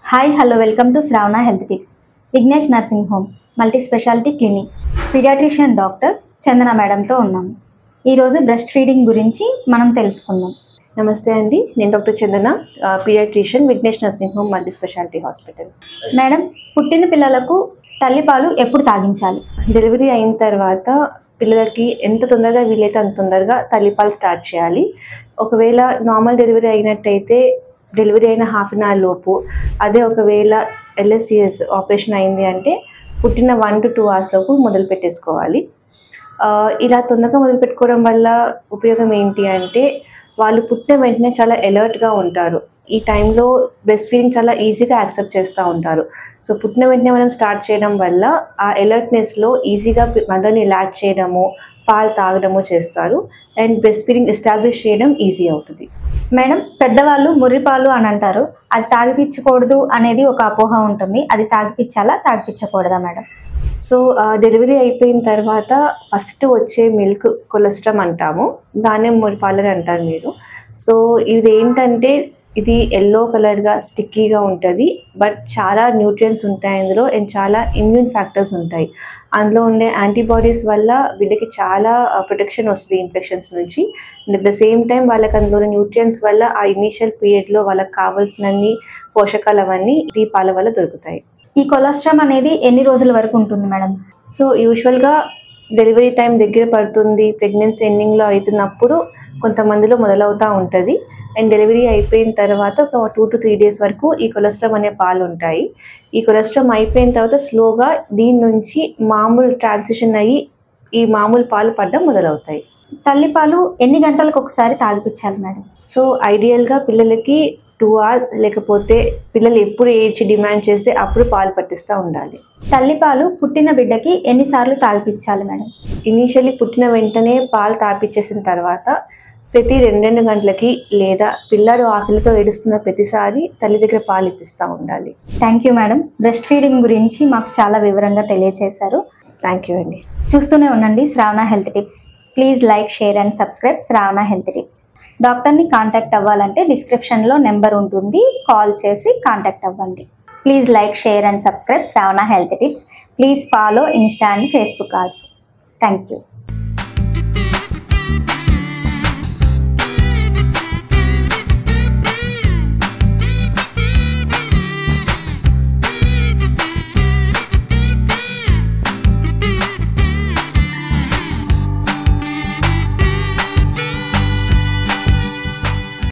Hi hello welcome to Shravana health tips. Vignesh nursing home multi speciality clinic paediatrician doctor Chandana మేడంతో ఉన్నాము. ఈరోజు breast feeding గురించి మనం తెలుసుకుందాం. నమస్తే అండి, నేను doctor Chandana, paediatrician, Vignesh nursing home multi speciality hospital. Madam, పుట్టిన పిల్లలకు తల్లిపాలు ఎప్పుడు తాగించాలి? డెలివరీ అయిన తర్వాత పిల్లలకి ఎంత తొందరగా వీలైతే అంత తొందరగా తల్లిపాలు స్టార్ట్ చేయాలి. ఒకవేళ నార్మల్ డెలివరీ అయినట్టయితే డెలివరీ అయిన హాఫ్ అన్ అవర్ లోపు, అదే ఒకవేళ LSCS ఆపరేషన్ అయింది అంటే పుట్టిన 1 to 2 hours లోపు మొదలు పెట్టేసుకోవాలి. ఇలా తొందరగా మొదలు పెట్టుకోవడం వల్ల ఉపయోగం ఏంటి అంటే, వాళ్ళు పుట్టిన వెంటనే చాలా అలర్ట్గా ఉంటారు. ఈ టైంలో బ్రెస్ట్ ఫీడింగ్ చాలా ఈజీగా యాక్సెప్ట్ చేస్తూ ఉంటారు. సో పుట్టిన వెంటనే మనం స్టార్ట్ చేయడం వల్ల ఆ అలర్ట్నెస్లో ఈజీగా మదర్ని ల్యాచ్ చేయడము, పాలు తాగడము చేస్తారు. అండ్ బ్రెస్ట్ ఫీడింగ్ ఎస్టాబ్లిష్ చేయడం ఈజీ అవుతుంది. మేడం, పెద్దవాళ్ళు ముర్రిపాలు అని అంటారు, అది తాగిపించకూడదు అనేది ఒక అపోహ ఉంటుంది. అది తాగిపించాలా, తాగిపించకూడదా మేడం? సో డెలివరీ అయిపోయిన తర్వాత ఫస్ట్ వచ్చే మిల్క్ కొలెస్ట్రామ్ అంటాము, దాన్నే మురిపాలని అంటారు మీరు. సో ఇది ఏంటంటే, ఇది ఎల్లో కలర్గా స్టిక్కీగా ఉంటుంది, బట్ చాలా న్యూట్రియన్స్ ఉంటాయి అందులో, అండ్ చాలా ఇమ్యూన్ ఫ్యాక్టర్స్ ఉంటాయి. అందులో ఉండే యాంటీబాడీస్ వల్ల బిడ్డకి చాలా ప్రొటెక్షన్ వస్తుంది ఇన్ఫెక్షన్స్ నుంచి. And at the same time వాళ్ళకి అందులో న్యూట్రియన్స్ వల్ల ఆ ఇనీషియల్ పీరియడ్లో వాళ్ళకి కావాల్సినన్ని పోషకాలు అవన్నీ ఈ పాల వల్ల దొరుకుతాయి. ఈ కొలెస్ట్రామ్ అనేది ఎన్ని రోజుల వరకు ఉంటుంది మేడం? సో యూజువల్గా డెలివరీ టైం దగ్గర పడుతుంది, ప్రెగ్నెన్సీ ఎండింగ్లో అవుతున్నప్పుడు కొంతమందిలో మొదలవుతూ ఉంటుంది. అండ్ డెలివరీ అయిపోయిన తర్వాత ఒక 2 to 3 days వరకు ఈ కొలెస్ట్రామ్ అనే పాలు ఉంటాయి. ఈ కొలెస్ట్రామ్ అయిపోయిన తర్వాత స్లోగా దీని నుంచి మామూలు ట్రాన్సిషన్ అయ్యి ఈ మామూలు పాలు పడడం మొదలవుతాయి. తల్లిపాలు ఎన్ని గంటలకు ఒకసారి తాగిపించాలి మేడం? సో ఐడియల్గా పిల్లలకి 2 hours, లేకపోతే పిల్లలు ఎప్పుడు ఏడ్చి డిమాండ్ చేస్తే అప్పుడు పాలు పట్టిస్తూ ఉండాలి. తల్లిపాలు పుట్టిన బిడ్డకి ఎన్నిసార్లు తాగిపించాలి మేడం? ఇనీషియల్లీ పుట్టిన వెంటనే పాలు తాపిచ్చేసిన తర్వాత ప్రతి 2 గంటలకి, లేదా పిల్లాడు ఆకలితో ఏడుస్తున్న ప్రతిసారి తల్లి దగ్గర పాలు ఇప్పిస్తూ ఉండాలి. Thank you madam. Breast feeding గురించి మాకు చాలా వివరంగా తెలియజేశారు. థ్యాంక్ యూ అండి. చూస్తూనే ఉండండి Shravana health tips. Please like, share and subscribe Shravana health tips. డాక్టర్ని కాంటాక్ట్ అవ్వాలంటే డిస్క్రిప్షన్లో నెంబర్ ఉంటుంది, కాల్ చేసి కాంటాక్ట్ అవ్వండి. Please like, share and subscribe Shravana health tips. Please follow Insta and Facebook also. Thank you.